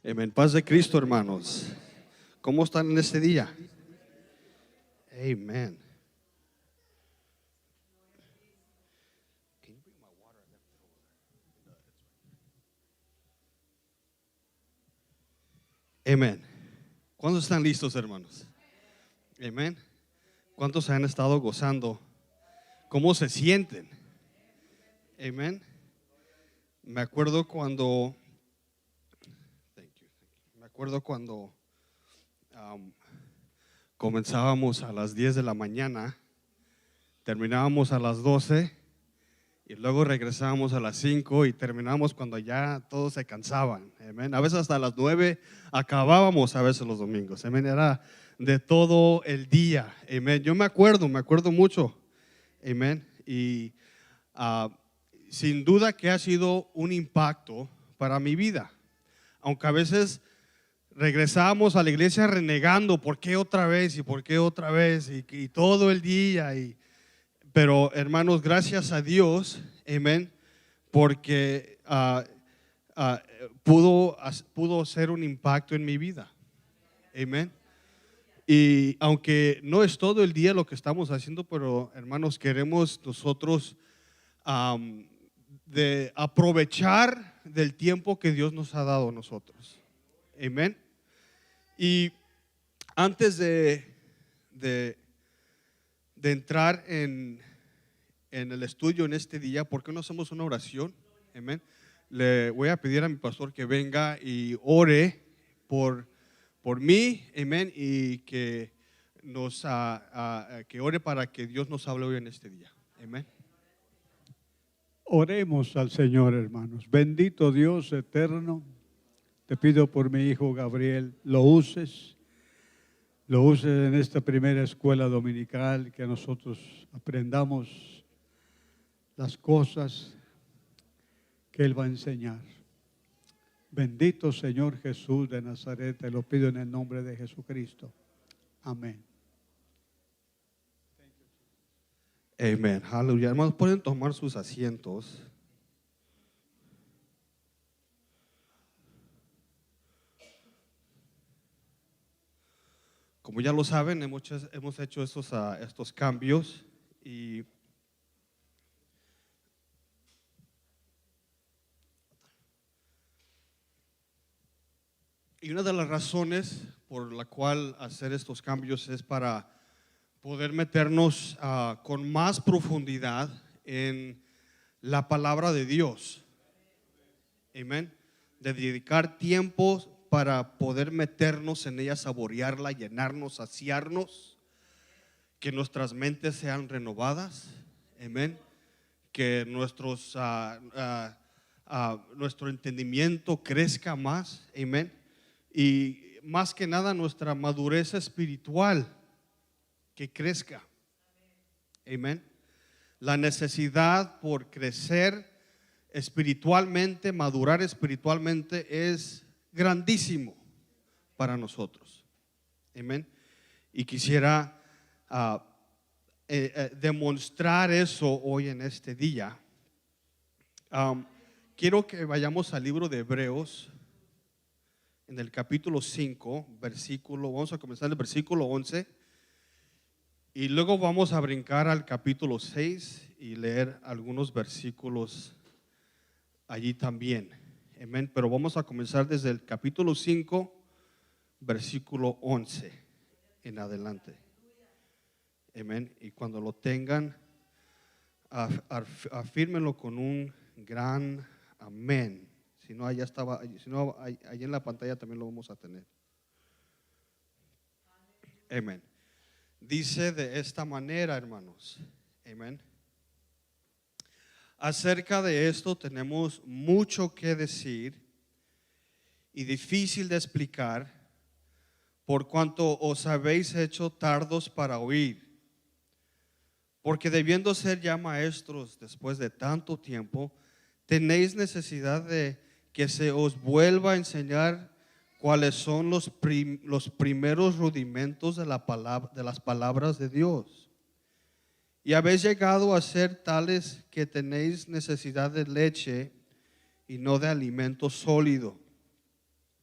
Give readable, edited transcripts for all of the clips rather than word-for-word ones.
Amén. Paz de Cristo, hermanos. ¿Cómo están en este día? Amén. Amén. ¿Cuántos están listos, hermanos? Amén. ¿Cuántos han estado gozando? ¿Cómo se sienten? Amén. Me acuerdo cuando comenzábamos a las 10 de la mañana, terminábamos a las 12 y luego regresábamos a las 5 y terminábamos cuando ya todos se cansaban. Amén. A veces hasta las 9 acabábamos a veces los domingos. Amén. Era de todo el día. Amén. Yo me acuerdo mucho. Amén. Y sin duda que ha sido un impacto para mi vida. Aunque a veces regresábamos a la iglesia renegando, ¿por qué otra vez? ¿Y por qué otra vez? Y todo el día. Pero hermanos, gracias a Dios, amén, porque pudo ser un impacto en mi vida. Amén. Y aunque no es todo el día lo que estamos haciendo, pero hermanos, queremos nosotros de aprovechar del tiempo que Dios nos ha dado a nosotros. Amén. Y antes de entrar en el estudio en este día, ¿por qué no hacemos una oración? Amén. Le voy a pedir a mi pastor que venga y ore por mí, amén, y que que ore para que Dios nos hable hoy en este día. Amén. Oremos al Señor, hermanos. Bendito Dios eterno, te pido por mi hijo Gabriel, lo uses en esta primera escuela dominical, que nosotros aprendamos las cosas que Él va a enseñar. Bendito Señor Jesús de Nazaret, te lo pido en el nombre de Jesucristo. Amén. Amén. Aleluya. Hermanos, pueden tomar sus asientos. Como ya lo saben, hemos hecho estos cambios y una de las razones por la cual hacer estos cambios es para poder meternos con más profundidad en la palabra de Dios. Amén. De dedicar tiempo para poder meternos en ella, saborearla, llenarnos, saciarnos, que nuestras mentes sean renovadas. Amén. Que nuestro entendimiento crezca más. Amén. Y más que nada nuestra madurez espiritual que crezca. Amén. La necesidad por crecer espiritualmente, madurar espiritualmente es grandísimo para nosotros. Amén. Y quisiera demostrar eso hoy en este día. Quiero que vayamos al libro de Hebreos, en el capítulo 5, vamos a comenzar en el versículo 11 y luego vamos a brincar al capítulo 6 y leer algunos versículos allí también. Amén. Pero vamos a comenzar desde el capítulo 5, versículo 11 en adelante. Amén. Y cuando lo tengan, afírmenlo con un gran amén. Si no, allá estaba, si no, allí en la pantalla también lo vamos a tener. Amén. Dice de esta manera, hermanos. Amén. Acerca de esto tenemos mucho que decir y difícil de explicar, por cuanto os habéis hecho tardos para oír. Porque debiendo ser ya maestros después de tanto tiempo, tenéis necesidad de que se os vuelva a enseñar cuáles son los primeros rudimentos de las palabras de Dios. Y habéis llegado a ser tales que tenéis necesidad de leche y no de alimento sólido.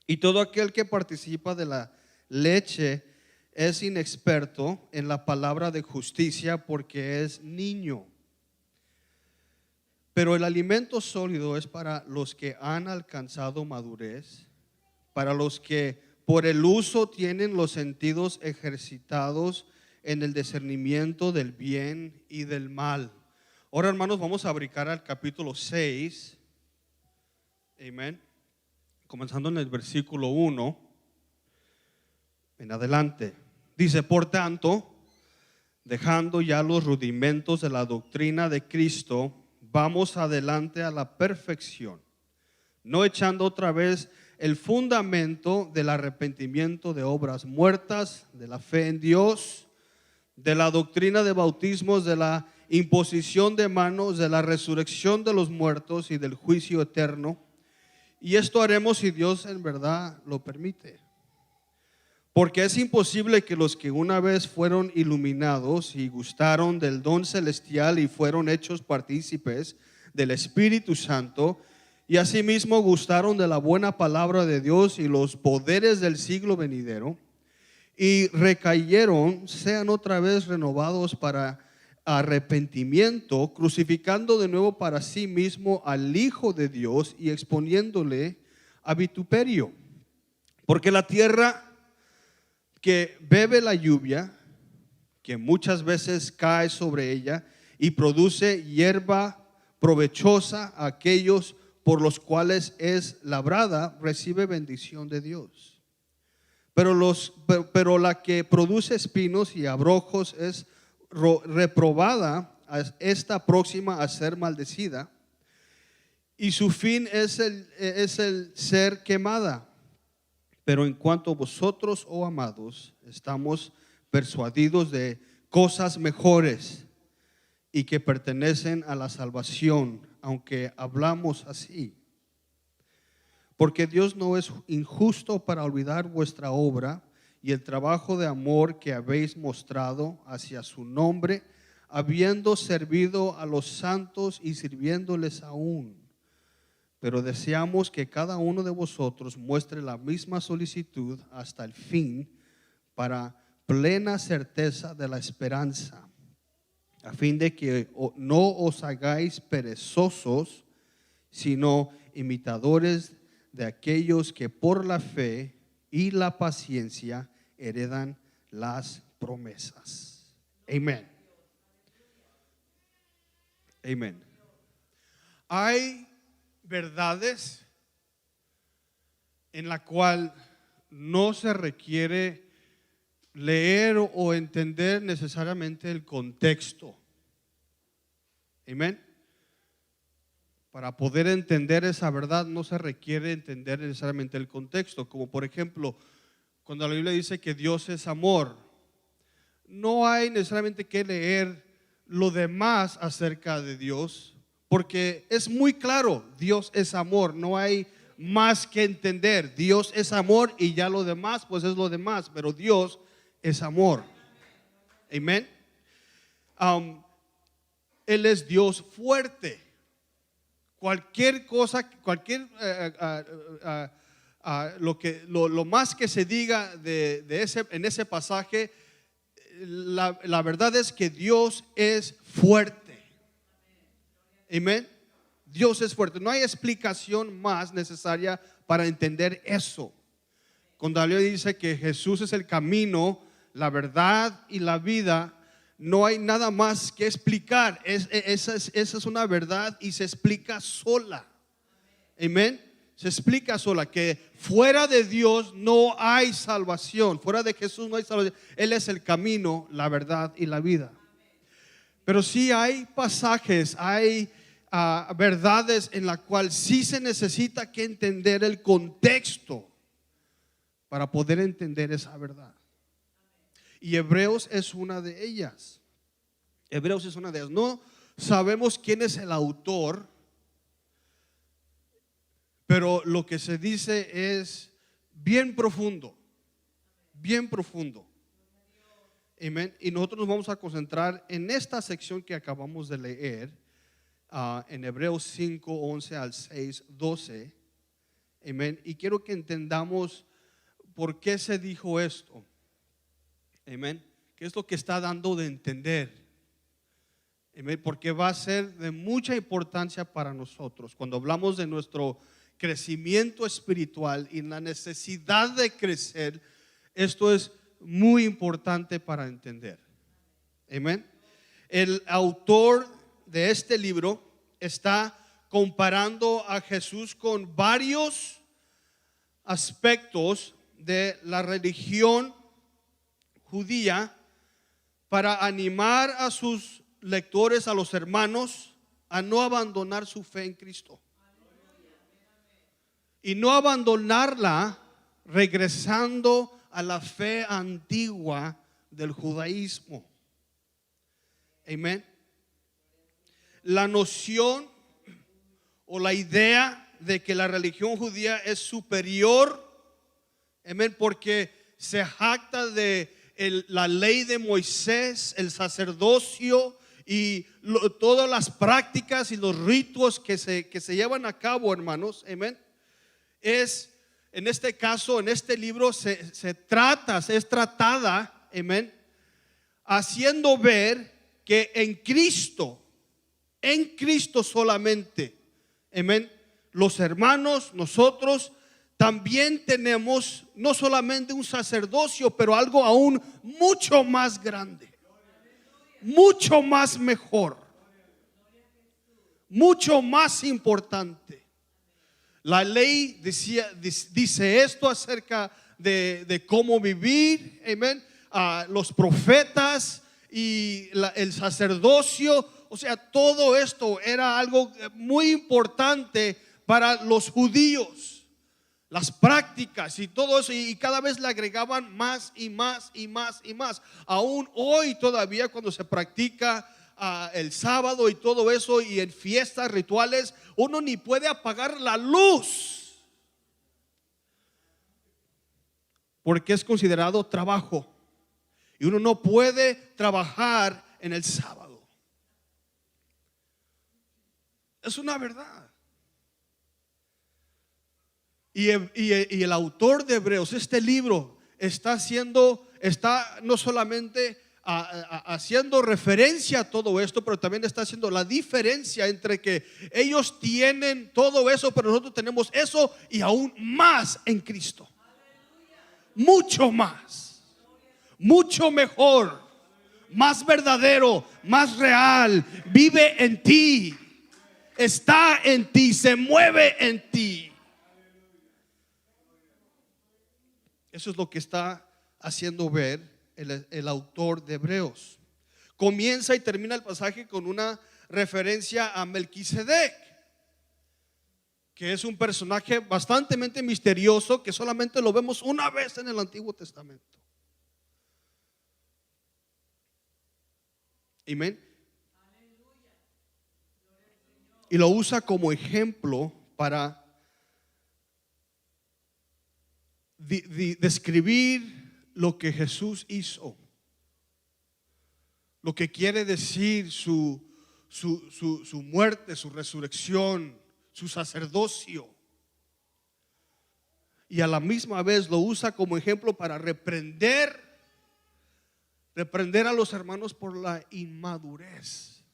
Y todo aquel que participa de la leche es inexperto en la palabra de justicia porque es niño. Pero el alimento sólido es para los que han alcanzado madurez, para los que por el uso tienen los sentidos ejercitados en el discernimiento del bien y del mal. Ahora, hermanos, vamos a brincar al capítulo 6. Amén. Comenzando en el versículo 1 en adelante. Dice: por tanto, dejando ya los rudimentos de la doctrina de Cristo, vamos adelante a la perfección, no echando otra vez el fundamento del arrepentimiento de obras muertas, de la fe en Dios, de la doctrina de bautismos, de la imposición de manos, de la resurrección de los muertos y del juicio eterno. Y esto haremos si Dios en verdad lo permite. Porque es imposible que los que una vez fueron iluminados y gustaron del don celestial y fueron hechos partícipes del Espíritu Santo, y asimismo gustaron de la buena palabra de Dios y los poderes del siglo venidero, y recayeron, sean otra vez renovados para arrepentimiento, crucificando de nuevo para sí mismo al Hijo de Dios y exponiéndole a vituperio. Porque la tierra que bebe la lluvia, que muchas veces cae sobre ella y produce hierba provechosa a aquellos por los cuales es labrada, recibe bendición de Dios. Pero la que produce espinos y abrojos es reprobada, esta próxima a ser maldecida, y su fin es el ser quemada. Pero en cuanto a vosotros, oh amados, estamos persuadidos de cosas mejores y que pertenecen a la salvación, aunque hablamos así. Porque Dios no es injusto para olvidar vuestra obra y el trabajo de amor que habéis mostrado hacia su nombre, habiendo servido a los santos y sirviéndoles aún. Pero deseamos que cada uno de vosotros muestre la misma solicitud hasta el fin, para plena certeza de la esperanza, a fin de que no os hagáis perezosos, sino imitadores de aquellos que por la fe y la paciencia heredan las promesas. Amén. Amén. Hay verdades en la cual no se requiere leer o entender necesariamente el contexto. Amén. Para poder entender esa verdad no se requiere entender necesariamente el contexto. Como por ejemplo, cuando la Biblia dice que Dios es amor, no hay necesariamente que leer lo demás acerca de Dios, porque es muy claro, Dios es amor, no hay más que entender. Dios es amor y ya lo demás pues es lo demás, pero Dios es amor. Amén. Él es Dios fuerte. Cualquier cosa, lo más que se diga en ese pasaje, la verdad es que Dios es fuerte. Amén. Dios es fuerte. No hay explicación más necesaria para entender eso. Cuando la Biblia dice que Jesús es el camino, la verdad y la vida, no hay nada más que explicar. Esa es una verdad y se explica sola. Amén. Se explica sola, que fuera de Dios no hay salvación. Fuera de Jesús no hay salvación. Él es el camino, la verdad y la vida. Pero sí hay pasajes, hay verdades en la cual sí se necesita que entender el contexto para poder entender esa verdad. Y Hebreos es una de ellas. Hebreos es una de ellas. No sabemos quién es el autor, pero lo que se dice es bien profundo. Bien profundo. Amén. Y nosotros nos vamos a concentrar en esta sección que acabamos de leer, en Hebreos 5, 11 al 6, 12. Amén. Y quiero que entendamos por qué se dijo esto. Amén. ¿Qué es lo que está dando de entender? Amén. Porque va a ser de mucha importancia para nosotros cuando hablamos de nuestro crecimiento espiritual y la necesidad de crecer. Esto es muy importante para entender. Amén. El autor de este libro está comparando a Jesús con varios aspectos de la religión judía para animar a sus lectores, a los hermanos, a no abandonar su fe en Cristo. Y no abandonarla regresando a la fe antigua del judaísmo. Amén. La noción o la idea de que la religión judía es superior, amén, porque se jacta de la ley de Moisés, el sacerdocio y todas las prácticas y los ritos que se llevan a cabo, hermanos, amén. Es, en este caso, en este libro es tratada, amén, haciendo ver que en Cristo solamente, amén, los hermanos, nosotros también tenemos no solamente un sacerdocio, pero algo aún mucho más grande, mucho más mejor, mucho más importante. La ley dice esto acerca de cómo vivir, amén. Los profetas y el sacerdocio, o sea, todo esto era algo muy importante para los judíos, las prácticas y todo eso, y cada vez le agregaban más y más y más y más. Aún hoy todavía cuando se practica el sábado y todo eso, y en fiestas, rituales, uno ni puede apagar la luz porque es considerado trabajo, y uno no puede trabajar en el sábado. Es una verdad. Y el autor de Hebreos, este libro, está no solamente haciendo referencia a todo esto, pero también está haciendo la diferencia entre que ellos tienen todo eso, pero nosotros tenemos eso y aún más en Cristo. Mucho más, mucho mejor, más verdadero, más real. Vive en ti, está en ti, se mueve en ti. Eso es lo que está haciendo ver el autor de Hebreos. Comienza y termina el pasaje con una referencia a Melquisedec, que es un personaje bastante misterioso que solamente lo vemos una vez en el Antiguo Testamento. Amén. Y lo usa como ejemplo para describir lo que Jesús hizo, lo que quiere decir su muerte, su resurrección, su sacerdocio. Y a la misma vez lo usa como ejemplo para reprender a los hermanos por la inmadurez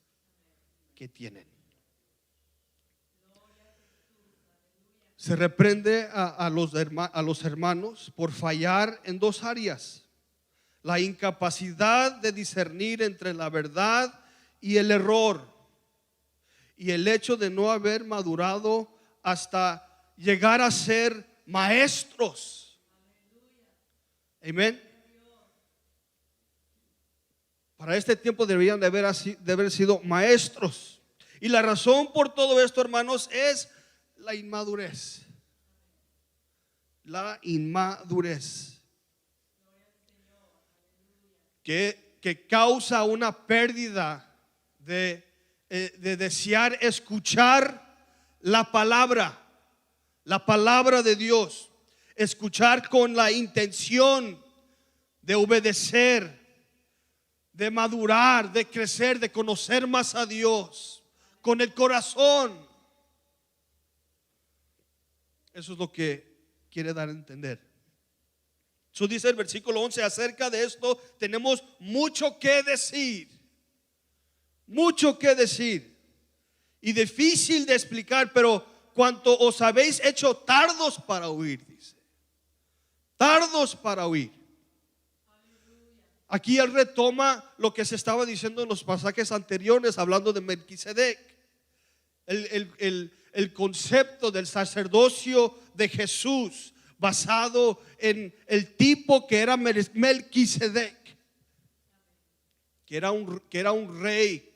que tienen. Se reprende a los hermanos por fallar en dos áreas: la incapacidad de discernir entre la verdad y el error, y el hecho de no haber madurado hasta llegar a ser maestros. Amén. Para este tiempo deberían de haber sido maestros. Y la razón por todo esto, hermanos, es la inmadurez. La inmadurez que causa una pérdida de desear escuchar la palabra de Dios, escuchar con la intención de obedecer, de madurar, de crecer, de conocer más a Dios con el corazón. Eso es lo que quiere dar a entender. Eso dice el versículo 11. Acerca de esto tenemos mucho que decir. Mucho que decir. Y difícil de explicar, pero cuanto os habéis hecho tardos para oír, dice. Tardos para oír. Aquí él retoma lo que se estaba diciendo en los pasajes anteriores, hablando de Melquisedec. El concepto del sacerdocio de Jesús, basado en el tipo que era Melquisedec, que era un rey.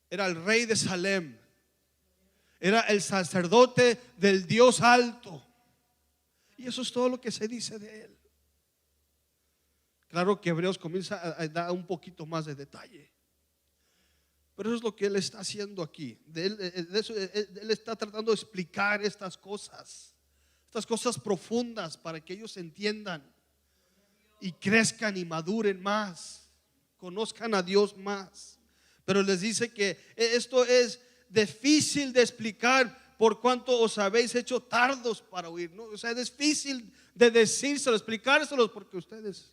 Era el rey de Salem. Era el sacerdote del Dios alto. Y eso es todo lo que se dice de él. Claro que Hebreos comienza a dar un poquito más de detalle, pero eso es lo que él está haciendo aquí. Él está tratando de explicar estas cosas profundas, para que ellos entiendan y crezcan y maduren más, conozcan a Dios más. Pero les dice que esto es difícil de explicar, por cuanto os habéis hecho tardos para oír, ¿no? O sea, es difícil de decírselo, explicárselos, porque ustedes.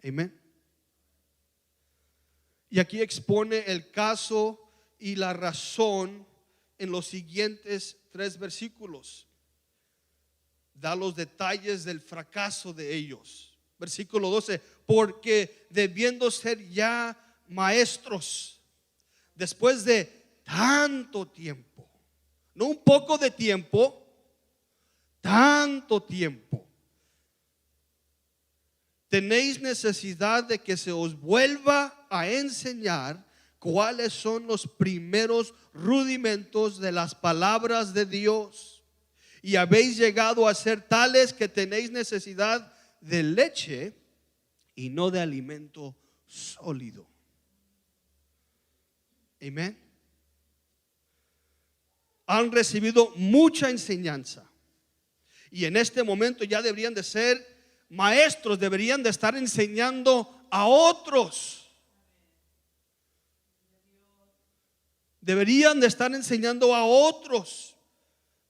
Amén. Y aquí expone el caso y la razón en los siguientes 3 versículos. Da los detalles del fracaso de ellos. Versículo 12. Porque debiendo ser ya maestros, después de tanto tiempo, no un poco de tiempo, tanto tiempo, tenéis necesidad de que se os vuelva a enseñar cuáles son los primeros rudimentos de las palabras de Dios. Y habéis llegado a ser tales que tenéis necesidad de leche y no de alimento sólido. Amén. Han recibido mucha enseñanza y en este momento ya deberían de ser maestros, deberían de estar enseñando a otros. Deberían de estar enseñando a otros,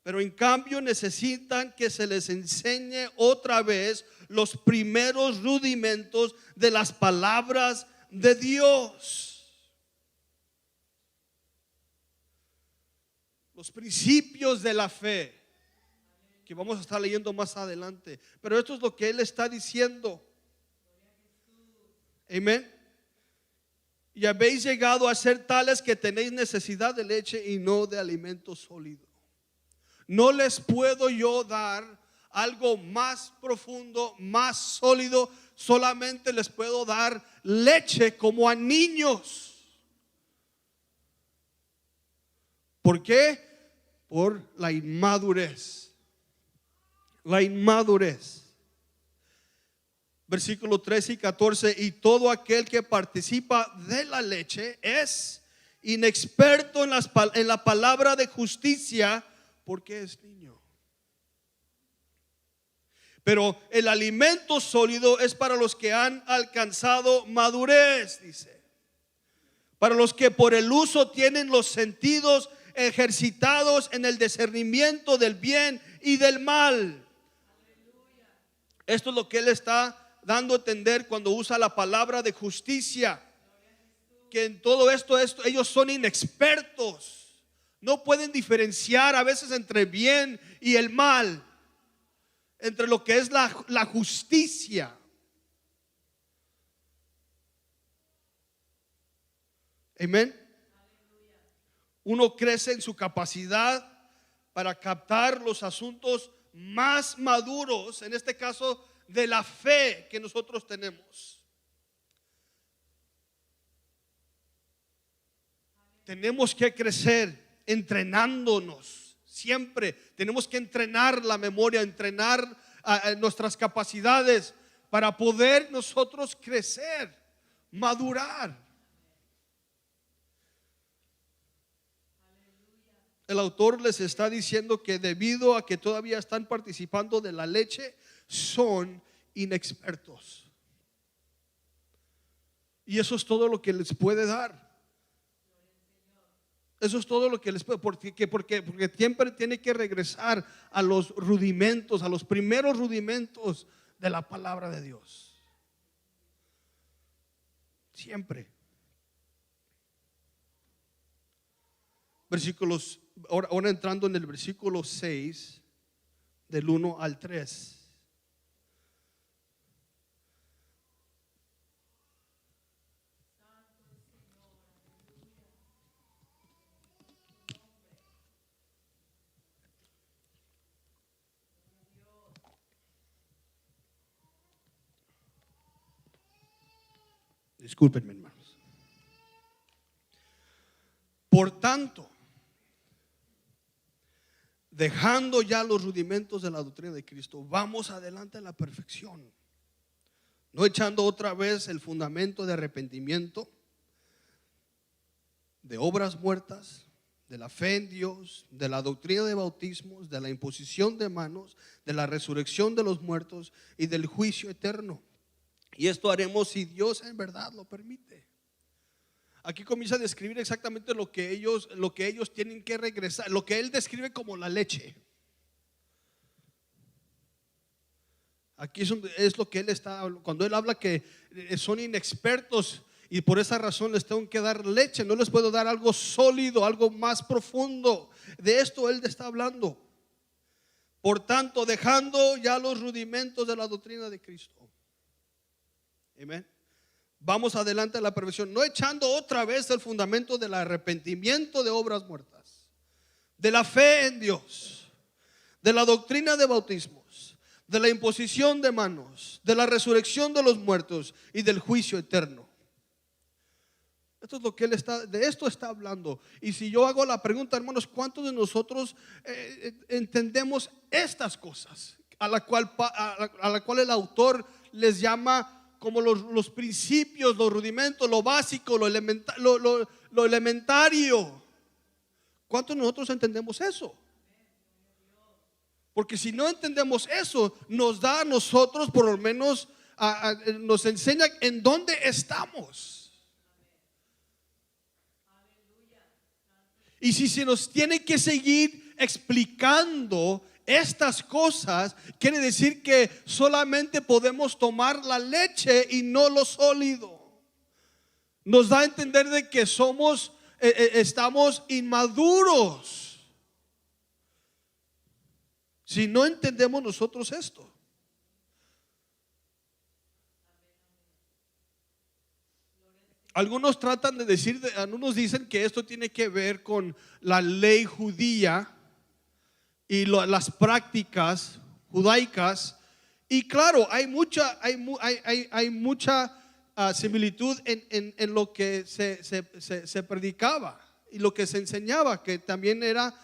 pero en cambio necesitan que se les enseñe otra vez los primeros rudimentos de las palabras de Dios. Los principios de la fe, que vamos a estar leyendo más adelante. Pero esto es lo que él está diciendo. Amén. Y habéis llegado a ser tales que tenéis necesidad de leche y no de alimento sólido. No les puedo yo dar algo más profundo, más sólido. Solamente les puedo dar leche como a niños. ¿Por qué? Por la inmadurez. La inmadurez. Versículo 13 y 14. Y todo aquel que participa de la leche es inexperto en la palabra de justicia, porque es niño. Pero el alimento sólido es para los que han alcanzado madurez, dice. Para los que por el uso tienen los sentidos ejercitados en el discernimiento del bien y del mal. Esto es lo que él está dando a entender cuando usa la palabra de justicia, que en todo esto ellos son inexpertos, no pueden diferenciar a veces entre bien y el mal, entre lo que es la justicia. Amén. Uno crece en su capacidad para captar los asuntos más maduros, en este caso de la fe que nosotros tenemos. Tenemos que crecer entrenándonos siempre. Tenemos que entrenar la memoria, entrenar nuestras capacidades para poder nosotros crecer, madurar. El autor les está diciendo que debido a que todavía están participando de la leche, son inexpertos. Y eso es todo lo que les puede dar. Eso es todo lo que les puede, porque siempre tiene que regresar a los rudimentos, a los primeros rudimentos de la palabra de Dios. Siempre. Versículos, ahora entrando en el versículo 6, del 1 al 3. Discúlpenme, hermanos. Por tanto, dejando ya los rudimentos de la doctrina de Cristo, vamos adelante a la perfección, no echando otra vez el fundamento de arrepentimiento, de obras muertas, de la fe en Dios, de la doctrina de bautismos, de la imposición de manos, de la resurrección de los muertos y del juicio eterno. Y esto haremos si Dios en verdad lo permite. Aquí comienza a describir exactamente lo que ellos tienen que regresar, lo que él describe como la leche. Aquí es lo que él está, cuando él habla que son inexpertos y por esa razón les tengo que dar leche, no les puedo dar algo sólido, algo más profundo. De esto él está hablando. Por tanto, dejando ya los rudimentos de la doctrina de Cristo. Amén. Vamos adelante a la perfección, no echando otra vez el fundamento del arrepentimiento de obras muertas, de la fe en Dios, de la doctrina de bautismos, de la imposición de manos, de la resurrección de los muertos y del juicio eterno. Esto es lo que de esto está hablando. Y si yo hago la pregunta, hermanos, ¿cuántos de nosotros entendemos estas cosas a la cual el autor les llama como los principios, los rudimentos, lo básico, lo elementario? ¿Cuántos de nosotros entendemos eso? Porque si no entendemos eso, nos da a nosotros, por lo menos nos enseña en dónde estamos. Y si se nos tiene que seguir explicando estas cosas, quiere decir que solamente podemos tomar la leche y no lo sólido. Nos da a entender de que estamos inmaduros si no entendemos nosotros esto. Algunos tratan de decir, algunos dicen que esto tiene que ver con la ley judía y las prácticas judaicas. Y claro, hay mucha similitud en lo que se predicaba y lo que se enseñaba, que también era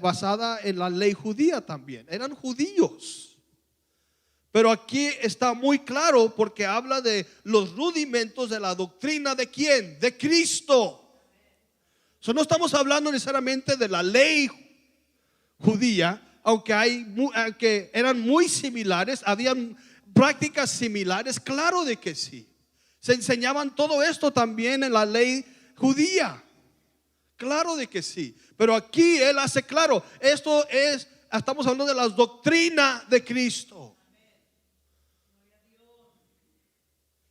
basada en la ley judía también. Eran judíos. Pero aquí está muy claro porque habla de los rudimentos de la doctrina de ¿quién? De Cristo. No estamos hablando necesariamente de la ley judía, aunque eran muy similares, habían prácticas similares, claro de que sí. Se enseñaban todo esto también en la ley judía, claro de que sí. Pero aquí él hace claro, estamos hablando de la doctrina de Cristo.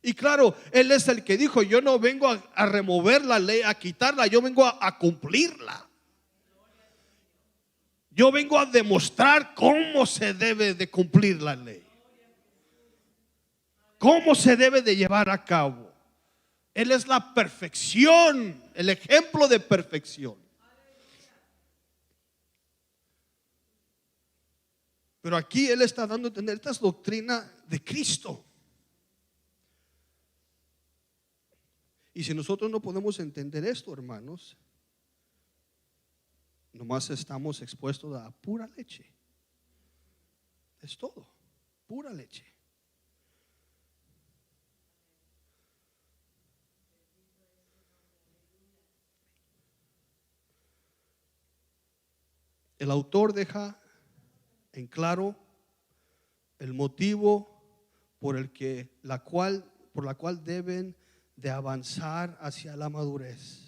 Y claro, él es el que dijo, yo no vengo a remover la ley, a quitarla, yo vengo a cumplirla. Yo vengo a demostrar cómo se debe de cumplir la ley, cómo se debe de llevar a cabo. Él es la perfección, el ejemplo de perfección. Pero aquí él está dando a entender, esta es doctrina de Cristo. Y si nosotros no podemos entender esto, hermanos, nomás estamos expuestos a pura leche. Es todo, pura leche. El autor deja en claro el motivo por la cual deben de avanzar hacia la madurez.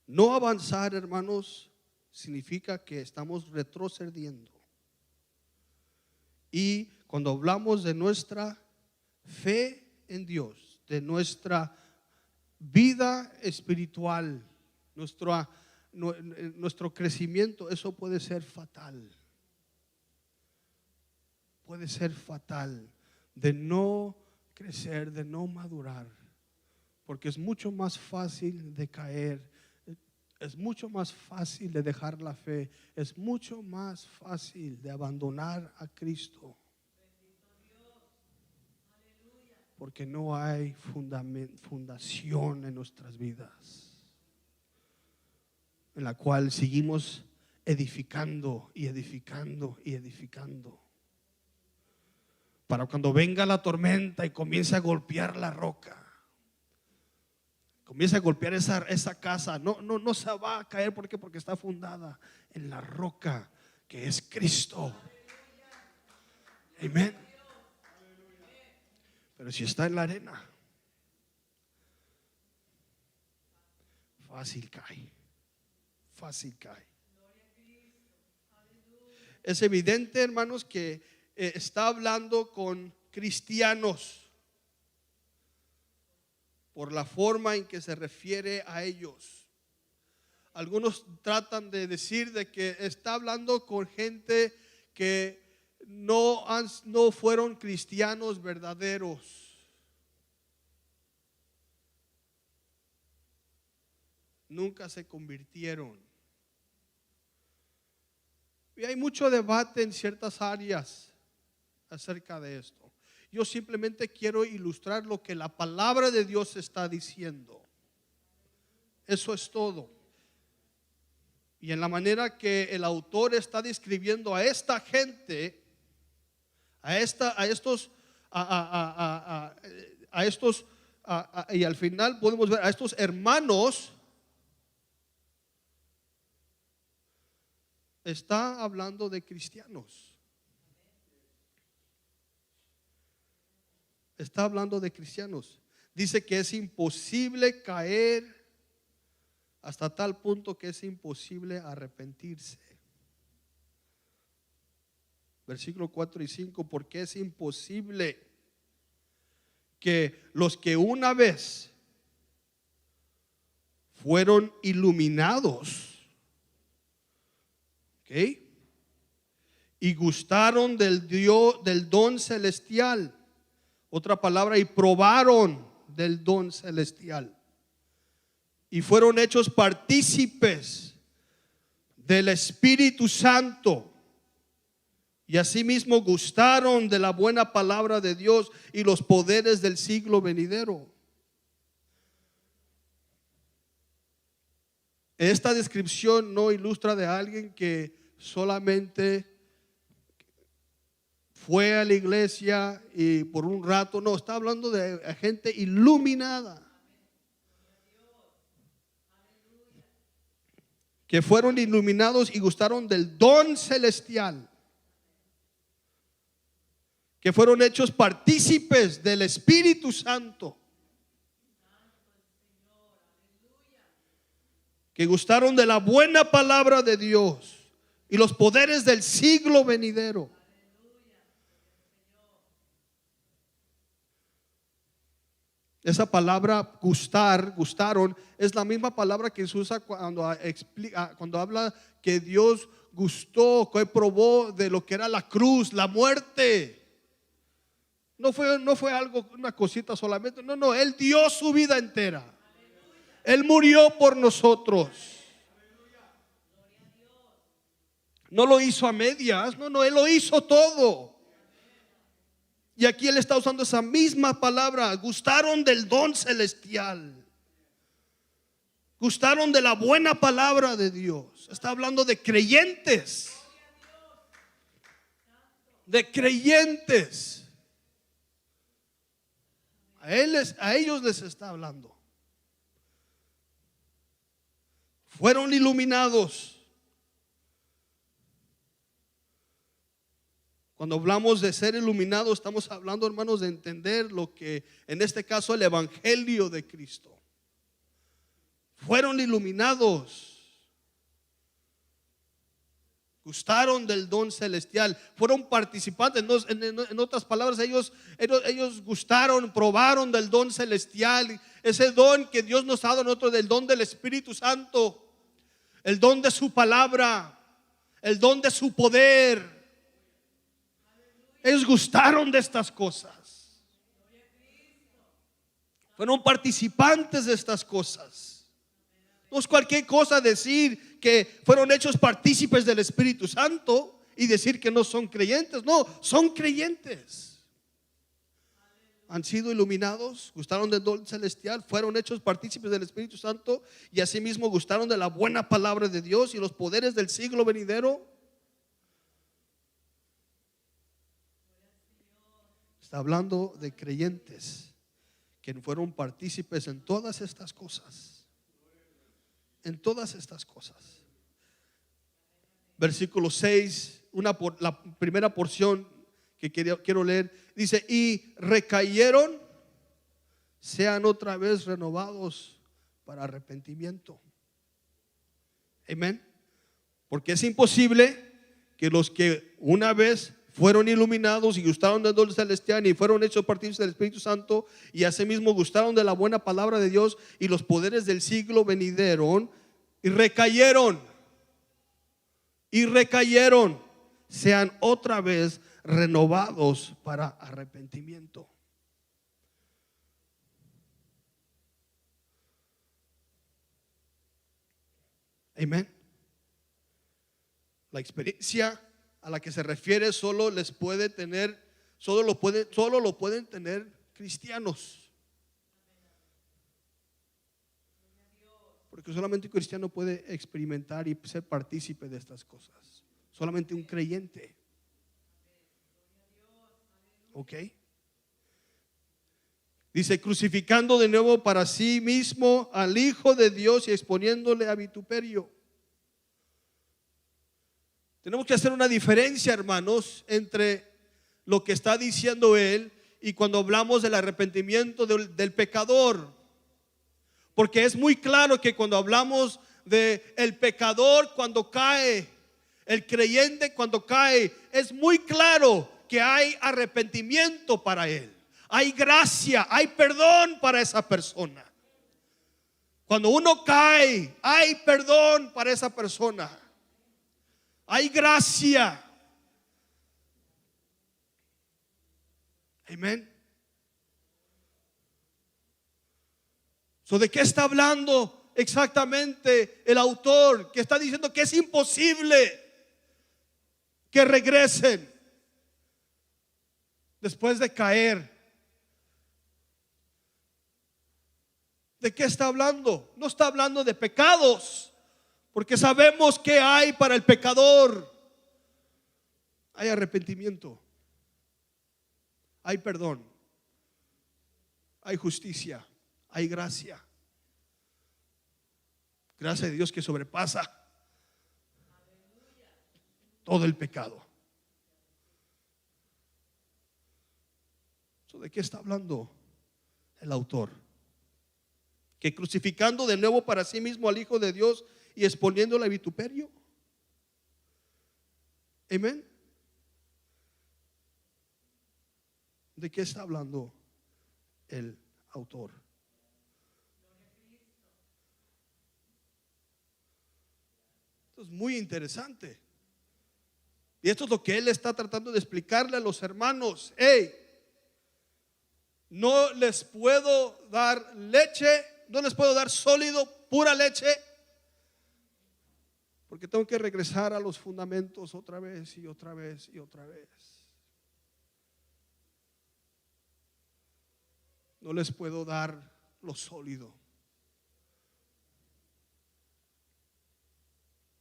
No avanzar, hermanos, significa que estamos retrocediendo. Y cuando hablamos de nuestra fe en Dios, de nuestra vida espiritual, nuestro crecimiento, eso puede ser fatal. Puede ser fatal de no crecer, de no madurar, porque es mucho más fácil de caer, es mucho más fácil de dejar la fe, es mucho más fácil de abandonar a Cristo, porque no hay fundación en nuestras vidas, en la cual seguimos edificando y edificando y edificando. Para cuando venga la tormenta y comience a golpear la roca, comience a golpear esa casa, no se va a caer. ¿Por qué? Porque está fundada en la roca que es Cristo. Amén. Pero si está en la arena, fácil cae. Fácil cae. Es evidente, hermanos, que está hablando con cristianos por la forma en que se refiere a ellos. Algunos tratan de decir de que está hablando con gente que no fueron cristianos verdaderos. Nunca se convirtieron. Y hay mucho debate en ciertas áreas acerca de esto. Yo simplemente quiero ilustrar lo que la palabra de Dios está diciendo. Eso es todo. Y en la manera que el autor está describiendo a esta gente, y al final podemos ver a estos hermanos, está hablando de cristianos. Está hablando de cristianos. Dice que es imposible caer hasta tal punto que es imposible arrepentirse. Versículo 4 y 5, porque es imposible que los que una vez fueron iluminados, ¿ok?, y gustaron del don celestial, otra palabra, y probaron del don celestial, y fueron hechos partícipes del Espíritu Santo, y asimismo gustaron de la buena palabra de Dios y los poderes del siglo venidero. Esta descripción no ilustra de alguien que solamente fue a la iglesia y por un rato. No, está hablando de gente iluminada, que fueron iluminados y gustaron del don celestial, que fueron hechos partícipes del Espíritu Santo, que gustaron de la buena palabra de Dios y los poderes del siglo venidero. Esa palabra gustaron, es la misma palabra que se usa cuando habla que Dios gustó, que probó de lo que era la cruz, la muerte. No fue algo, una cosita solamente. No, Él dio su vida entera. Él murió por nosotros. No lo hizo a medias, no, Él lo hizo todo. Y aquí Él está usando esa misma palabra. Gustaron del don celestial, gustaron de la buena palabra de Dios. Está hablando de creyentes. De creyentes. A ellos les está hablando. Fueron iluminados. Cuando hablamos de ser iluminados, estamos hablando, hermanos, de entender lo que, en este caso, el evangelio de Cristo. Fueron iluminados. Gustaron del don celestial, fueron participantes. En otras palabras, ellos gustaron, probaron del don celestial, ese don que Dios nos ha dado a nosotros, del don del Espíritu Santo, el don de su palabra, el don de su poder. Ellos gustaron de estas cosas, fueron participantes de estas cosas. No es cualquier cosa decir que fueron hechos partícipes del Espíritu Santo y decir que no son creyentes. No, son creyentes. Han sido iluminados, gustaron del don celestial, fueron hechos partícipes del Espíritu Santo y asimismo gustaron de la buena palabra de Dios y los poderes del siglo venidero. Está hablando de creyentes que fueron partícipes en todas estas cosas. En todas estas cosas. Versículo 6, la primera porción que quiero leer, dice: y recayeron, sean otra vez renovados para arrepentimiento. Amén. Porque es imposible que los que una vez fueron iluminados y gustaron del don celestial y fueron hechos partícipes del Espíritu Santo y asimismo gustaron de la buena palabra de Dios y los poderes del siglo venidero y recayeron, sean otra vez renovados para arrepentimiento. Amén. La experiencia a la que se refiere solo lo pueden tener cristianos. Porque solamente un cristiano puede experimentar y ser partícipe de estas cosas. Solamente un creyente. ¿Ok? Dice: crucificando de nuevo para sí mismo al Hijo de Dios y exponiéndole a vituperio. Tenemos que hacer una diferencia, hermanos, entre lo que está diciendo él y cuando hablamos del arrepentimiento del pecador. Porque es muy claro que cuando hablamos de el pecador cuando cae, el creyente cuando cae, es muy claro que hay arrepentimiento para él. Hay gracia, hay perdón para esa persona. Cuando uno cae, hay perdón para esa persona. Hay gracia. Amén. ¿De qué está hablando exactamente el autor? Que está diciendo que es imposible que regresen después de caer. ¿De qué está hablando? No está hablando de pecados, porque sabemos que hay para el pecador. Hay arrepentimiento, hay perdón, hay justicia, hay gracia. Gracia de Dios que sobrepasa todo el pecado. ¿De qué está hablando el autor? Que crucificando de nuevo para sí mismo al Hijo de Dios y exponiéndole a vituperio. Amén. ¿De qué está hablando el autor? Esto es muy interesante. Y esto es lo que él está tratando de explicarle a los hermanos. Hey, no les puedo dar leche, no les puedo dar sólido, pura leche, porque tengo que regresar a los fundamentos otra vez y otra vez y otra vez. No les puedo dar lo sólido.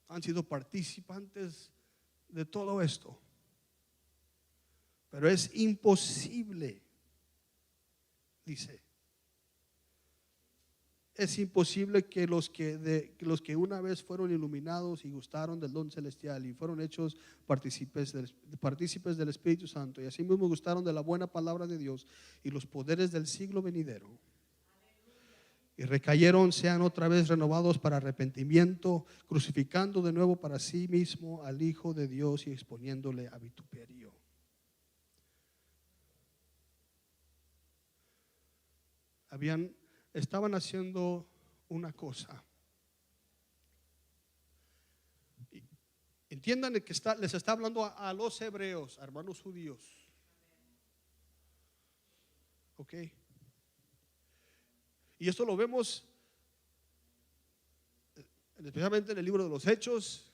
Han sido participantes de todo esto, pero es imposible, dice, es imposible que los que una vez fueron iluminados y gustaron del don celestial y fueron hechos partícipes del Espíritu Santo y así mismo gustaron de la buena palabra de Dios y los poderes del siglo venidero y recayeron, sean otra vez renovados para arrepentimiento, crucificando de nuevo para sí mismo al Hijo de Dios y exponiéndole a vituperio. Estaban haciendo una cosa. Entiendan que les está hablando a los hebreos, a hermanos judíos. Ok. Y esto lo vemos especialmente en el libro de los Hechos,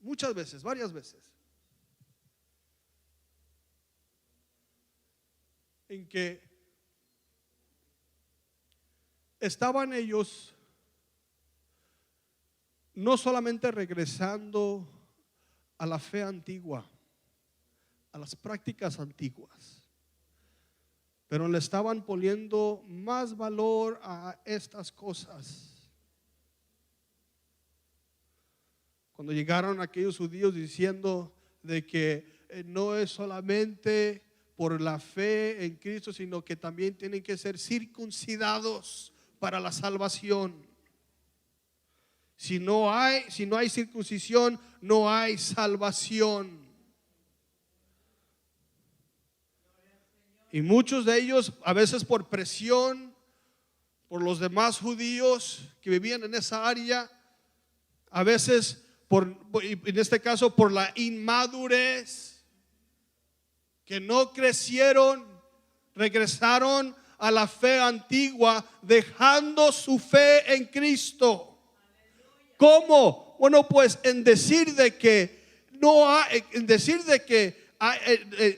muchas veces, varias veces. En que estaban ellos no solamente regresando a la fe antigua, a las prácticas antiguas, pero le estaban poniendo más valor a estas cosas. Cuando llegaron aquellos judíos diciendo de que no es solamente por la fe en Cristo, sino que también tienen que ser circuncidados para la salvación. Si no hay circuncisión, no hay salvación. Y muchos de ellos, a veces por presión, por los demás judíos que vivían en esa área, a veces en este caso por la inmadurez, que no crecieron, regresaron a la fe antigua, dejando su fe en Cristo. ¿Cómo? Bueno, pues en decir de que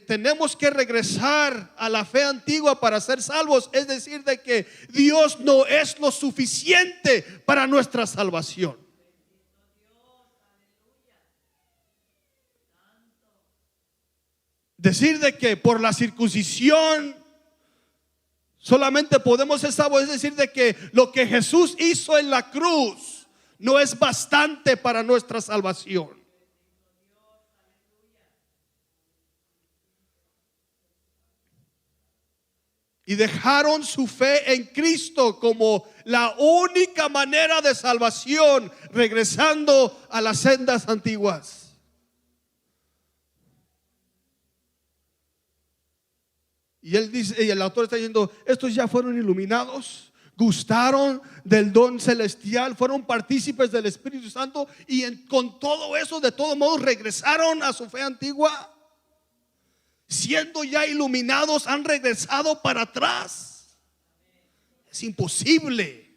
tenemos que regresar a la fe antigua para ser salvos, es decir de que Dios no es lo suficiente para nuestra salvación. Decir de que por la circuncisión solamente podemos ser salvos, es decir de que lo que Jesús hizo en la cruz no es bastante para nuestra salvación. Y dejaron su fe en Cristo como la única manera de salvación, regresando a las sendas antiguas. Y él dice, y el autor está diciendo, estos ya fueron iluminados, gustaron del don celestial, fueron partícipes del Espíritu Santo y con todo eso, de todos modos, regresaron a su fe antigua. Siendo ya iluminados, han regresado para atrás. Es imposible.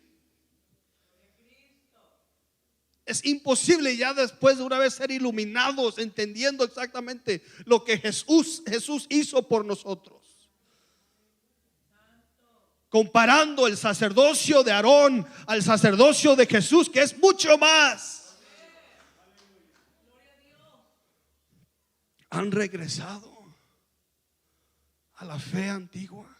Es imposible ya después de una vez ser iluminados, entendiendo exactamente lo que Jesús hizo por nosotros. Comparando el sacerdocio de Aarón al sacerdocio de Jesús, que es mucho más. Han regresado a la fe antigua.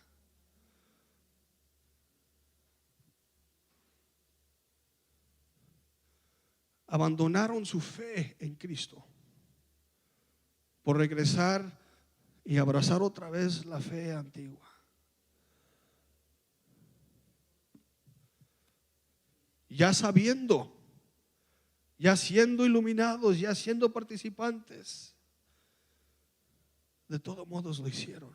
Abandonaron su fe en Cristo por regresar y abrazar otra vez la fe antigua. Ya sabiendo, ya siendo iluminados, ya siendo participantes, de todos modos lo hicieron.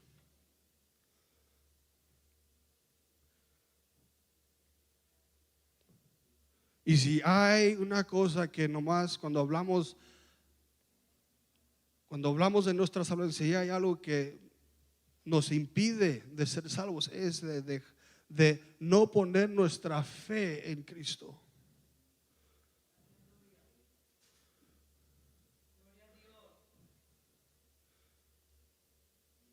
Y si hay una cosa que nomás cuando hablamos de nuestra salvación, si hay algo que nos impide de ser salvos, es de no poner nuestra fe en Cristo.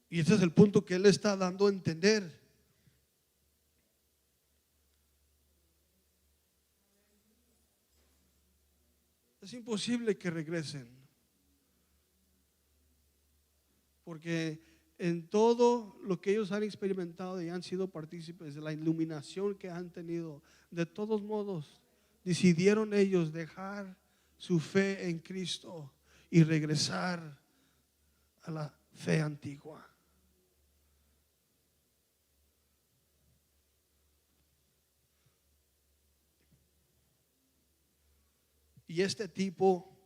Y este es el punto que él está dando a entender. Es imposible que regresen, porque en todo lo que ellos han experimentado y han sido partícipes de la iluminación que han tenido, de todos modos decidieron ellos dejar su fe en Cristo y regresar a la fe antigua. Y este tipo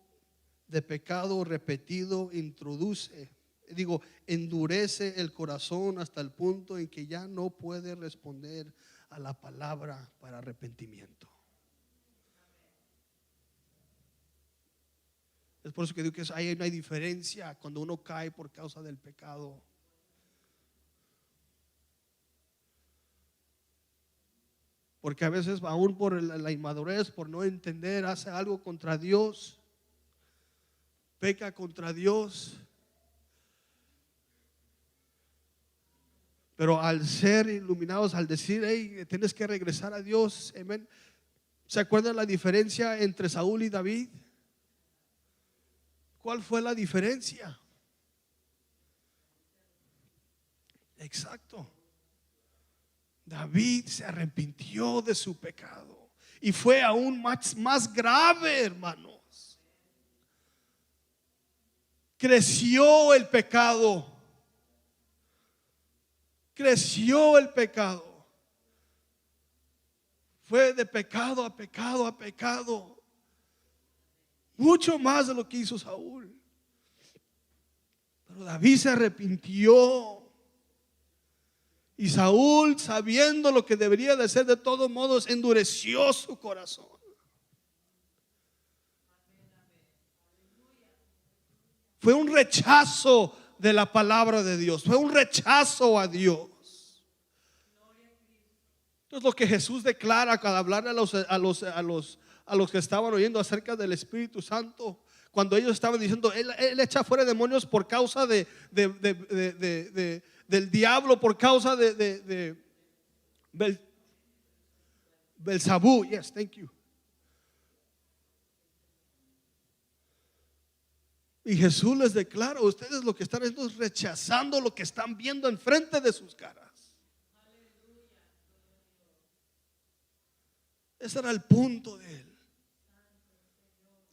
de pecado repetido endurece el corazón hasta el punto en que ya no puede responder a la palabra para arrepentimiento. Es por eso que digo que hay una diferencia cuando uno cae por causa del pecado. Porque a veces, aún por la inmadurez, por no entender, hace algo contra Dios, peca contra Dios. Pero al ser iluminados, al decir, hey, tienes que regresar a Dios, amén. ¿Se acuerdan la diferencia entre Saúl y David? ¿Cuál fue la diferencia? Exacto. David se arrepintió de su pecado y fue aún más grave, hermanos. Creció el pecado. Creció el pecado. Fue de pecado a pecado a pecado. Mucho más de lo que hizo Saúl. Pero David se arrepintió. Y Saúl, sabiendo lo que debería de hacer, de todos modos endureció su corazón. Fue un rechazo de la palabra de Dios. Fue un rechazo a Dios. Esto es lo que Jesús declara al hablar a los que estaban oyendo acerca del Espíritu Santo. Cuando ellos estaban diciendo, Él echa fuera demonios por causa del diablo, por causa de Belzabú. Yes, thank you. Y Jesús les declara, ustedes lo que están haciendo es rechazando lo que están viendo enfrente de sus caras. Ese era el punto de él.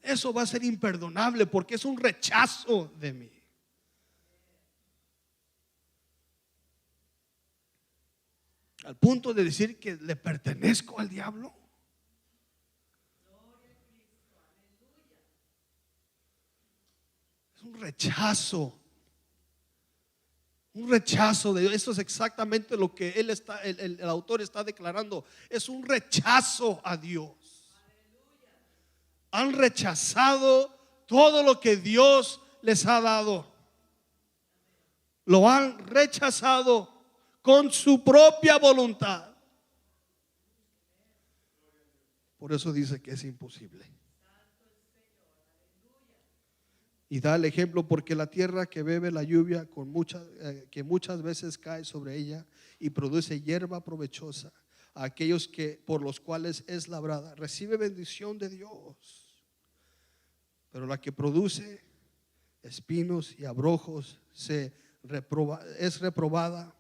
Eso va a ser imperdonable porque es un rechazo de mí. Al punto de decir que le pertenezco al diablo. Es un rechazo. Un rechazo de Dios. Eso es exactamente lo que el autor está declarando. Es un rechazo a Dios. Han rechazado todo lo que Dios les ha dado. Lo han rechazado con su propia voluntad. Por eso dice que es imposible. Y da el ejemplo, porque la tierra que bebe la lluvia que muchas veces cae sobre ella y produce hierba provechosa a aquellos por los cuales es labrada, recibe bendición de Dios. Pero la que produce espinos y abrojos es reprobada,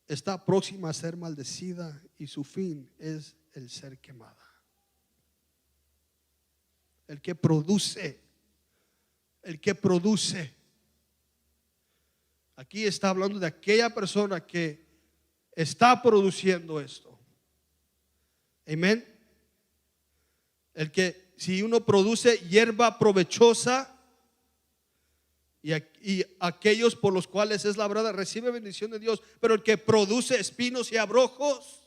está próxima a ser maldecida y su fin es el ser quemada. El que produce. Aquí está hablando de aquella persona que está produciendo esto. Amén. El que si uno produce hierba provechosa y aquellos por los cuales es labrada recibe bendición de Dios, pero el que produce espinos y abrojos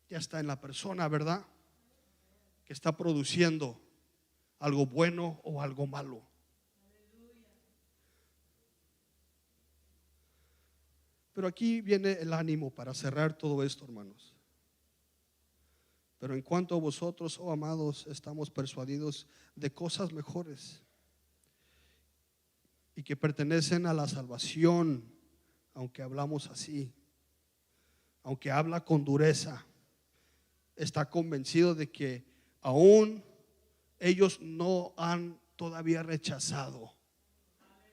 ya está en la persona, ¿verdad? Que está produciendo algo bueno o algo malo. Pero aquí viene el ánimo para cerrar todo esto, hermanos. Pero en cuanto a vosotros, oh amados, estamos persuadidos de cosas mejores y que pertenecen a la salvación, aunque hablamos así, aunque habla con dureza, está convencido de que aún ellos no han todavía rechazado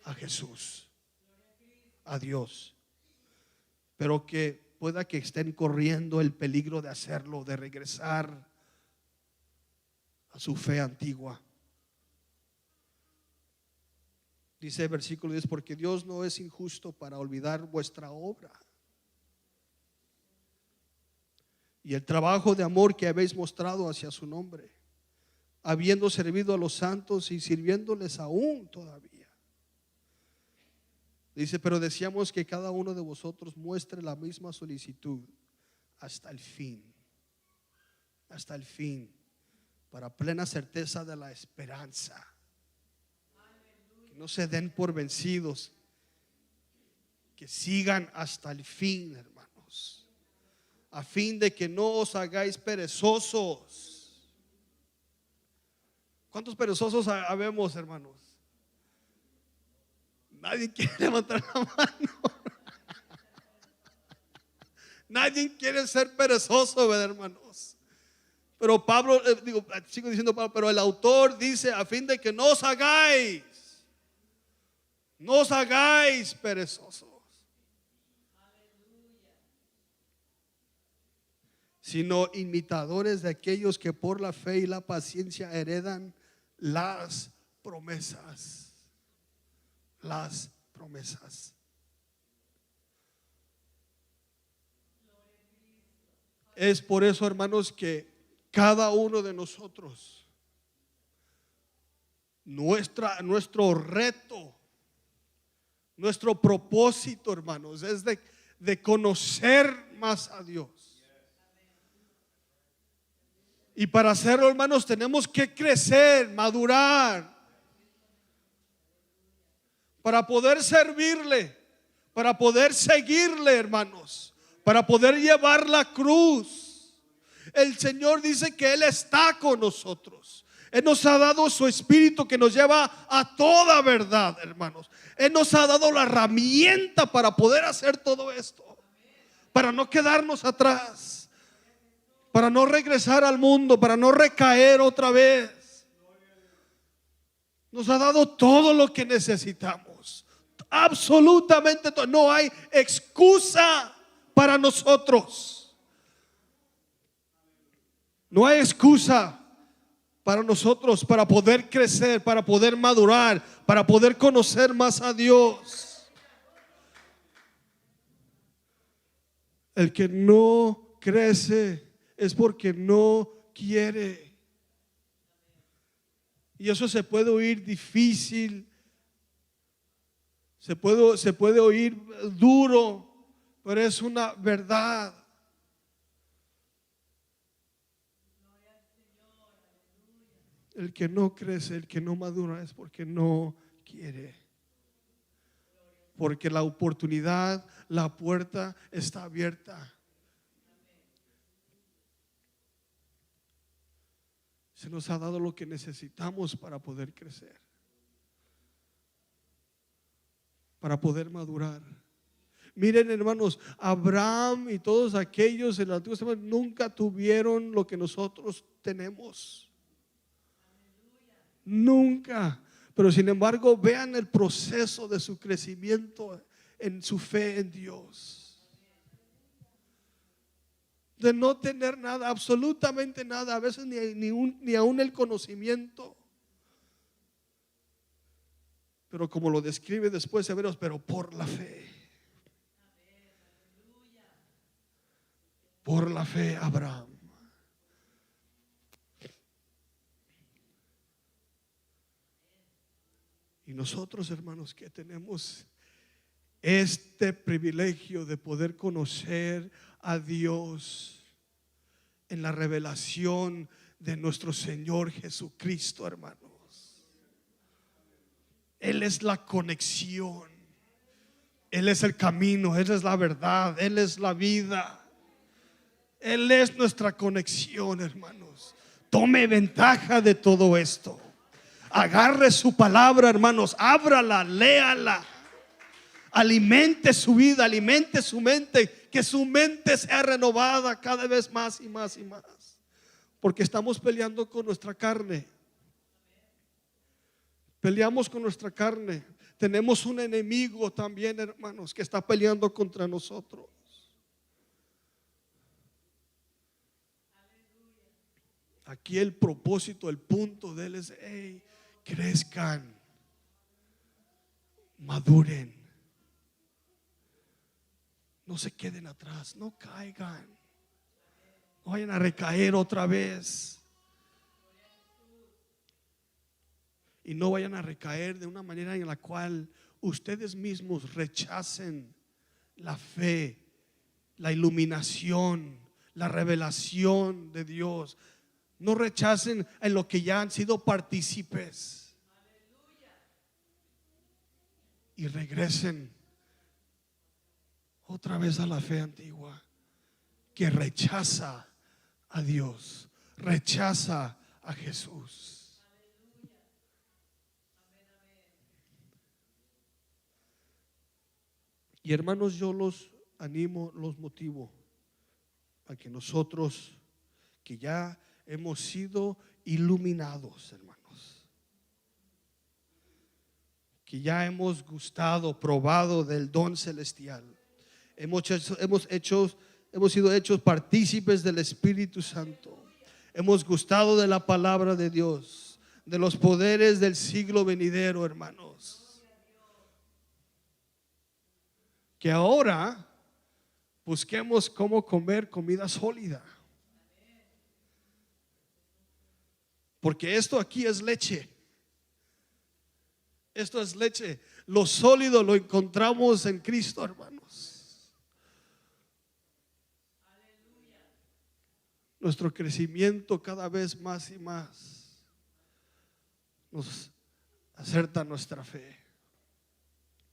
a Jesús. a Dios, pero que pueda que estén corriendo el peligro de hacerlo, de regresar a su fe antigua. Dice el versículo 10, porque Dios no es injusto para olvidar vuestra obra y el trabajo de amor que habéis mostrado hacia su nombre, habiendo servido a los santos y sirviéndoles aún todavía. Dice, pero deseamos que cada uno de vosotros muestre la misma solicitud hasta el fin, para plena certeza de la esperanza. Que no se den por vencidos, que sigan hasta el fin, hermanos, a fin de que no os hagáis perezosos. ¿Cuántos perezosos habemos, hermanos? Nadie quiere levantar la mano. Nadie quiere ser perezoso, ¿verdad, hermanos? Pero Pablo, sigo diciendo Pablo, pero el autor dice, a fin de que no os hagáis perezosos, sino imitadores de aquellos que por la fe y la paciencia heredan las promesas. Las promesas. Es por eso, hermanos, que cada uno de nosotros, nuestro reto, nuestro propósito, hermanos, es de conocer más a Dios. Y para hacerlo, hermanos, tenemos que crecer, madurar, para poder servirle, para poder seguirle, hermanos, para poder llevar la cruz. El Señor dice que Él está con nosotros. Él nos ha dado su Espíritu que nos lleva a toda verdad, hermanos. Él nos ha dado la herramienta para poder hacer todo esto, para no quedarnos atrás, para no regresar al mundo, para no recaer otra vez. Nos ha dado todo lo que necesitamos, absolutamente todo. No hay excusa para nosotros. No hay excusa para nosotros para poder crecer, para poder madurar, para poder conocer más a Dios. El que no crece es porque no quiere. Y eso se puede oír difícil, se puede oír duro, pero es una verdad. El que no crece, el que no madura es porque no quiere. Porque la oportunidad, la puerta está abierta. Se nos ha dado lo que necesitamos para poder crecer, para poder madurar. Miren, hermanos, Abraham y todos aquellos en el Antiguo Testamento nunca tuvieron lo que nosotros tenemos. Nunca. Pero sin embargo, vean el proceso de su crecimiento en su fe en Dios. De no tener nada, absolutamente nada, a veces ni aún el conocimiento. Pero como lo describe después Hebreos, pero por la fe. Por la fe, Abraham. Y nosotros, hermanos, que tenemos este privilegio de poder conocer a Dios en la revelación de nuestro Señor Jesucristo, hermanos. Él es la conexión, Él es el camino, Él es la verdad, Él es la vida. Él es nuestra conexión, hermanos. Tome ventaja de todo esto. Agarre su palabra, hermanos, ábrala, léala. Alimente su vida, alimente su mente, que su mente sea renovada cada vez más y más y más. Porque estamos peleando con nuestra carne. Peleamos con nuestra carne. tenemos un enemigo también, hermanos, que está peleando contra nosotros. Aquí el propósito, el punto de él es: hey, crezcan, maduren, no se queden atrás, no caigan, no vayan a recaer otra vez. Y no vayan a recaer de una manera en la cual ustedes mismos rechacen la fe, la iluminación, la revelación de Dios. No rechacen en lo que ya han sido partícipes. Y regresen otra vez a la fe antigua, que rechaza a Dios, rechaza a Jesús. Y hermanos, yo los animo, los motivo a que nosotros, que ya hemos sido iluminados, hermanos, que ya hemos gustado, probado del don celestial, hemos sido hechos partícipes del Espíritu Santo, hemos gustado de la palabra de Dios, de los poderes del siglo venidero, hermanos. Que ahora busquemos cómo comer comida sólida. Porque esto aquí es leche. Esto es leche. Lo sólido lo encontramos en Cristo, hermanos. Nuestro crecimiento cada vez más y más nos acerta nuestra fe.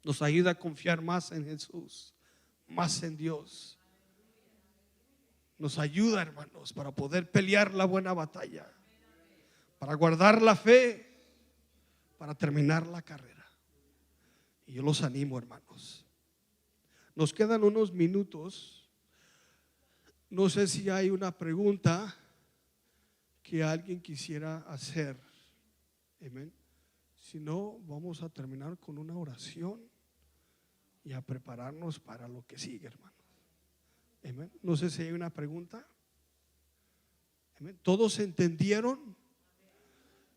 Nos ayuda a confiar más en Jesús, más en Dios. Nos ayuda, hermanos, para poder pelear la buena batalla, para guardar la fe, para terminar la carrera. Y yo los animo, hermanos. Nos quedan unos minutos. No sé si hay una pregunta que alguien quisiera hacer. Amén. Si no, vamos a terminar con una oración y a prepararnos para lo que sigue, hermanos. Amén. No sé si hay una pregunta. Amén. ¿Todos entendieron?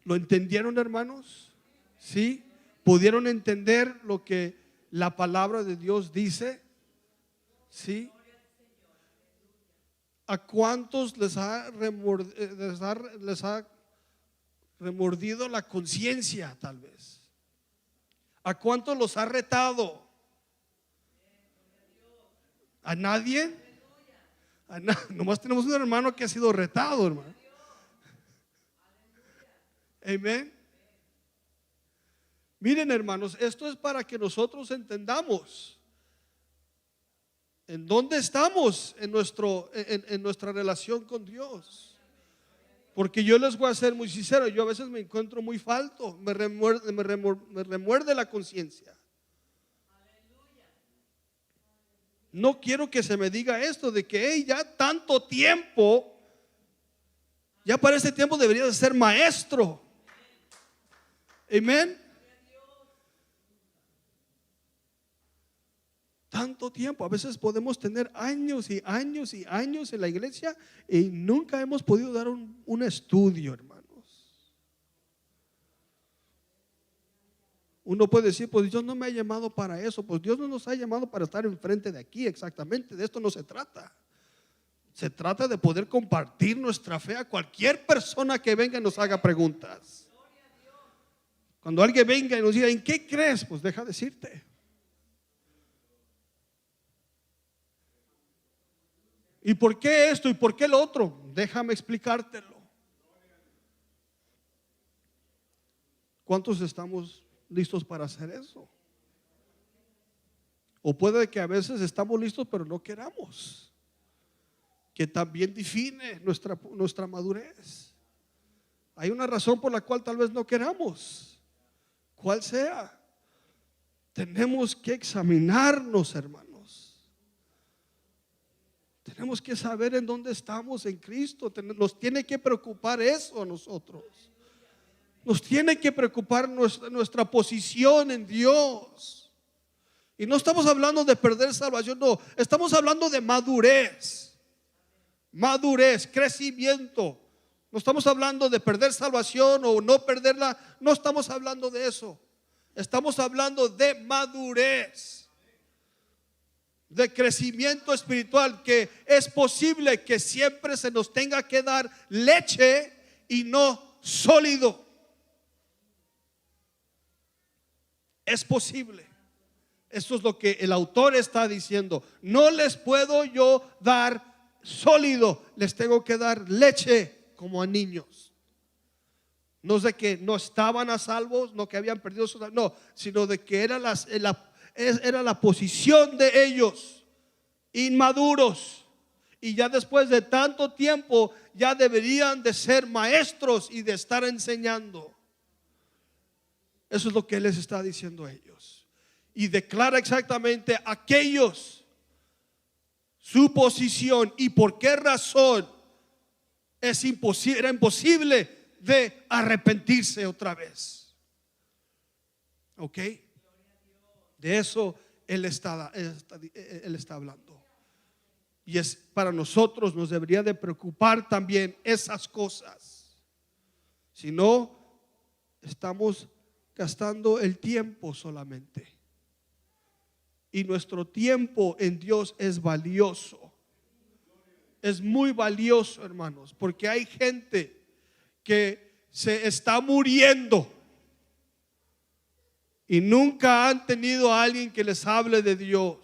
¿Lo entendieron, hermanos? ¿Sí? ¿Pudieron entender lo que la palabra de Dios dice? ¿Sí? ¿A cuántos les ha remordido la conciencia, tal vez? ¿A cuántos los ha retado? ¿A nadie? Nomás tenemos un hermano que ha sido retado, hermano. Amén. Miren, hermanos, esto es para que nosotros entendamos en dónde estamos en nuestra relación con Dios. Porque yo les voy a ser muy sincero, yo a veces me encuentro muy falto, me remuerde la conciencia. No quiero que se me diga esto de que hey, ya tanto tiempo, ya para este tiempo debería de ser maestro. Amén. Tanto tiempo, a veces podemos tener años y años y años en la iglesia y nunca hemos podido dar un estudio, hermanos. Uno puede decir, pues Dios no me ha llamado para eso. Pues Dios no nos ha llamado para estar enfrente de aquí, exactamente. De esto no se trata. Se trata de poder compartir nuestra fe a cualquier persona que venga y nos haga preguntas. Cuando alguien venga y nos diga, ¿en qué crees? Pues deja decirte. ¿Y por qué esto? ¿Y por qué lo otro? Déjame explicártelo. ¿Cuántos estamos listos para hacer eso? O puede que a veces estamos listos pero no queramos, que también define nuestra madurez. Hay una razón por la cual tal vez no queramos, cual sea. Tenemos que examinarnos, hermanos. Tenemos que saber en dónde estamos en Cristo. Nos tiene que preocupar eso a nosotros. Nos tiene que preocupar nuestra posición en Dios. Y no estamos hablando de perder salvación, no, estamos hablando de madurez. Madurez, crecimiento. No estamos hablando de perder salvación o no perderla, no estamos hablando de eso. Estamos hablando de madurez, de crecimiento espiritual, que es posible que siempre se nos tenga que dar leche y no sólido. Es posible. Esto es lo que el autor está diciendo. No les puedo yo dar sólido, les tengo que dar leche como a niños. No es de que no estaban a salvos, no que habían perdido su, no, sino de que era la posición de ellos, inmaduros, y ya después de tanto tiempo ya deberían de ser maestros y de estar enseñando. Eso es lo que él les está diciendo a ellos, y declara exactamente aquellos su posición y por qué razón era imposible de arrepentirse otra vez. ¿Ok? De eso él está hablando. Y es para nosotros, nos debería de preocupar también esas cosas. Si no, estamos gastando el tiempo solamente. Y nuestro tiempo en Dios es valioso. Es muy valioso, hermanos, porque hay gente que se está muriendo y nunca han tenido a alguien que les hable de Dios.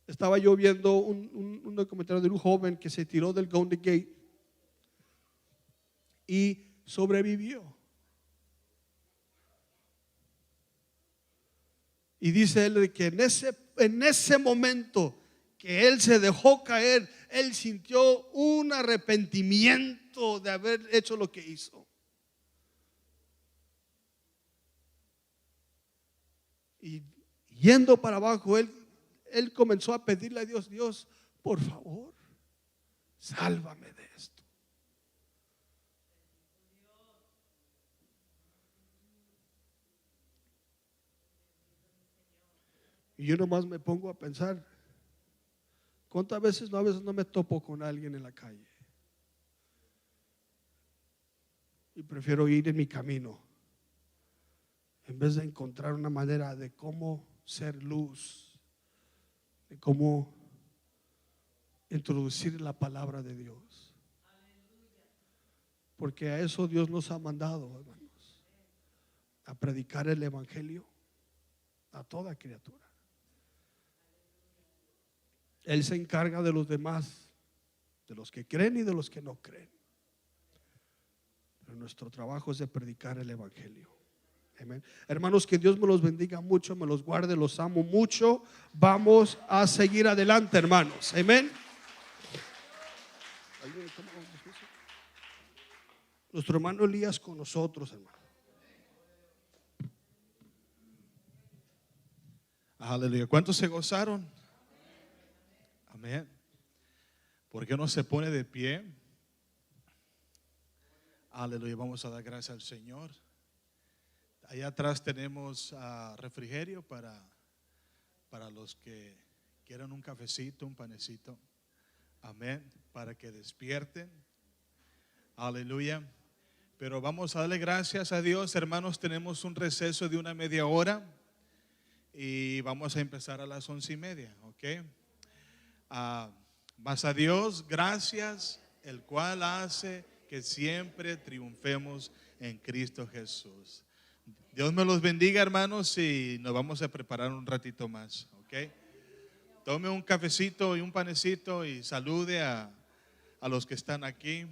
Estaba yo viendo un documental de un joven que se tiró del Golden Gate y sobrevivió. Y dice él que en ese momento que él se dejó caer, él sintió un arrepentimiento de haber hecho lo que hizo. Y yendo para abajo, él comenzó a pedirle a Dios: Dios, por favor, sálvame de esto. Y yo nomás me pongo a pensar, ¿cuántas veces a veces no me topo con alguien en la calle? Y prefiero ir en mi camino en vez de encontrar una manera de cómo ser luz, de cómo introducir la palabra de Dios. Porque a eso Dios nos ha mandado, hermanos, a predicar el evangelio a toda criatura. Él se encarga de los demás, de los que creen y de los que no creen. Pero nuestro trabajo es de predicar el evangelio. Amén. Hermanos, que Dios me los bendiga mucho, me los guarde, los amo mucho. Vamos a seguir adelante, hermanos. Amén. Nuestro hermano Elías con nosotros, hermano. Aleluya. ¿Cuántos se gozaron? Amén. ¿Por qué no se pone de pie? Aleluya. Vamos a dar gracias al Señor. Allá atrás tenemos refrigerio para los que quieran un cafecito, un panecito. Amén. Para que despierten. Aleluya. Pero vamos a darle gracias a Dios, hermanos. Tenemos un receso de una media hora y vamos a empezar a las 11:30. ¿Ok? Más a Dios, gracias, el cual hace que siempre triunfemos en Cristo Jesús. Dios me los bendiga, hermanos, y nos vamos a preparar un ratito más. ¿Ok? Tome un cafecito y un panecito y salude a los que están aquí.